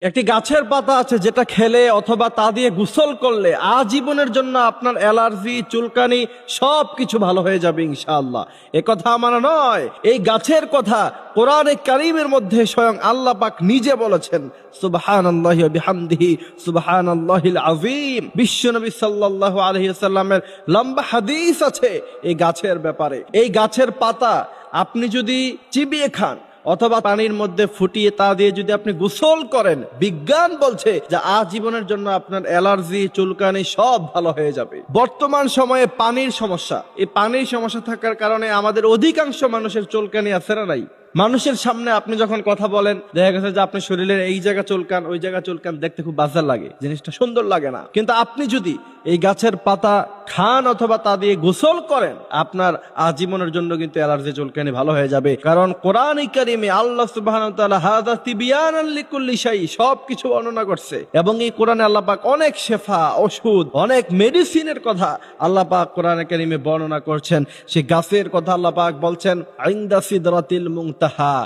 একটি গাছের পাতা আছে যেটা খেলে অথবা তা দিয়ে গোসল করলে আজীবনের জন্য আপনার অ্যালার্জি, চুলকানি সবকিছু ভালো হয়ে যাবে ইনশাআল্লাহ। এ কথা আমার নয়, এই গাছের কথা কোরআনে কারীমের মধ্যে স্বয়ং আল্লাহ পাক নিজে বলেছেন। সুবহানাল্লাহি ওয়া বিহামদিহি সুবহানাল্লাহিল আযীম। বিশ্বনবী সাল্লাল্লাহু আলাইহি ওয়াসাল্লামের লম্বা হাদিস আছে এই গাছের ব্যাপারে। এই গাছের পাতা আপনি যদি চিবিয়ে খান অথবা পানির মধ্যে ফুটিয়ে তা দিয়ে যদি আপনি গোসল করেন, বিজ্ঞান বলছে যে আজীবনের জন্য আপনার অ্যালার্জি, চুলকানি সব ভালো হয়ে যাবে। বর্তমান সময়ে পানির সমস্যা, এই পানির সমস্যা থাকার কারণে আমাদের অধিকাংশ মানুষের চুলকানি আছে না নাই? মানুষের সামনে আপনি যখন কথা বলেন, দেখা গেছে যে আপনি শরীরের এই জায়গা চুলকান, ওই জায়গা চুলকান, দেখতে খুব বাজে লাগে, জিনিসটা সুন্দর লাগে না। কিন্তু আপনি যদি এই গাছের পাতা খান অথবা তা দিয়ে গোসল করেন, আপনার আজীবনের জন্য কিন্তু অ্যালার্জি, চুলকানি ভালো হয়ে যাবে। কারণ কোরআন কারীমে আল্লাহ সুবহানাহু ওয়া তাআলা হাযা তিবয়ানান লিকুল্লি শাই সবকিছু বর্ণনা করছে। এবং এই কোরআনে আল্লাহ পাক অনেক শেফা, ওষুধ, অনেক মেডিসিনের কথা আল্লাহ পাক কোরআন কারীমে বর্ণনা করছেন। সেই গাছের কথা আল্লাহ পাক বলছেন, ইনদা সিদরাতিল মুনতাহা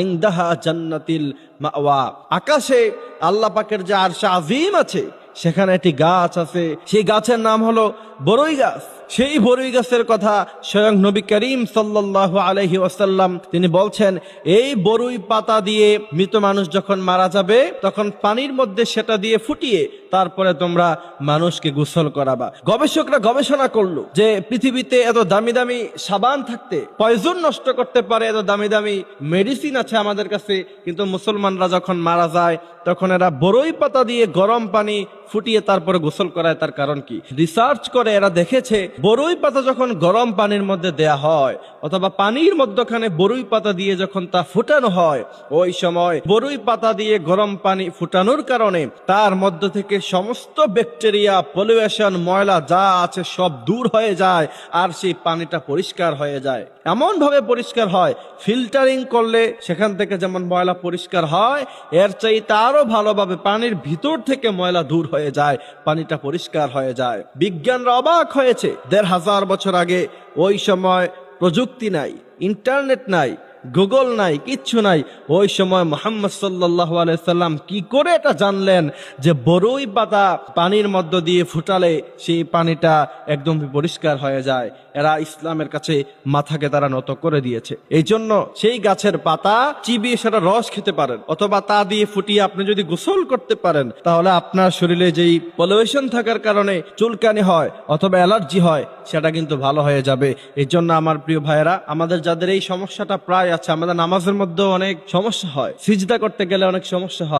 ইনদাহা জান্নাতিল মাওয়া। আকাশে আল্লাহ পাকের যে আরশ আযীম আছে, সেখানে একটি গাছ আছে, সেই গাছের নাম হলো বরই গাছ। সেই বরই গাছের কথা স্বয়ং নবী করিম সাল্লাল্লাহু আলাইহি ওয়াসাল্লাম তিনি বলছেন, এই বরই পাতা দিয়ে মৃত মানুষ যখন মারা যাবে তখন পানির মধ্যে সেটা দিয়ে ফুটিয়ে তারপরে তোমরা মানুষকে গোসল করাবা। গবেষকরা গবেষণা করলো যে পৃথিবীতে এত দামি দামি সাবান থাকতে পয়জন নষ্ট করতে পারে, এত দামি দামি মেডিসিন আছে আমাদের কাছে, কিন্তু মুসলমানরা যখন মারা যায় তখন এরা বরই পাতা দিয়ে গরম পানি ফুটিয়ে তারপরে গোসল করায়। তার কারণ কি? রিসার্চ করে এরা দেখেছে, বরই পাতা যখন গরম পানির মধ্যে দেয়া হয় অথবা পানির মধ্যখানে বরই পাতা দিয়ে যখন তা ফুটানো হয়, ওই সময় বরই পাতা দিয়ে গরম পানি ফুটানোর কারণে তার মধ্য থেকে সমস্ত ব্যাকটেরিয়া, পলিউশন, ময়লা যা আছে সব দূর হয়ে যায় আর সেই পানিটা পরিষ্কার হয়ে যায়। এমন ভাবে পরিষ্কার হয়, ফিল্টারিং করলে সেখান থেকে যেমন ময়লা পরিষ্কার হয়, এর চাইতে আরো ভালোভাবে পানির ভিতর থেকে ময়লা দূর হয়ে যায়, পানিটা পরিষ্কার হয়ে যায়। বিজ্ঞানরা অবাক হয়েছে, ১৫০০ বছর আগে ওই সময় প্রযুক্তি নাই, ইন্টারনেট নাই, গুগল নাই, কিচ্ছু নাই। ওই সময় মুহাম্মদ সাল্লাল্লাহু আলাইহি সাল্লাম কি করে এটা জানলেন যে বরই পাতা পানির মধ্য দিয়ে ফুটালে সেই পানিটা একদম পরিষ্কার হয়ে যায়? এরা ইসলামের কাছে মাথাকে তারা নত করে দিয়েছে। এই জন্য সেই গাছের পাতা চিবিয়ে সেটা রস খেতে পারেন অথবা তা দিয়ে ফুটিয়ে আপনি যদি গোসল করতে পারেন, তাহলে আপনার শরীরে যেই পলিউশন থাকার কারণে চুলকানি হয় অথবা অ্যালার্জি হয়, সেটা কিন্তু ভালো হয়ে যাবে। এই জন্য আমার প্রিয় ভাইয়েরা, আমাদের যাদের এই সমস্যাটা প্রায় আছে, আমাদের নামাজের মধ্যে অনেক সমস্যা হয়, সিজদা করতে গেলে অনেক সমস্যা হয়।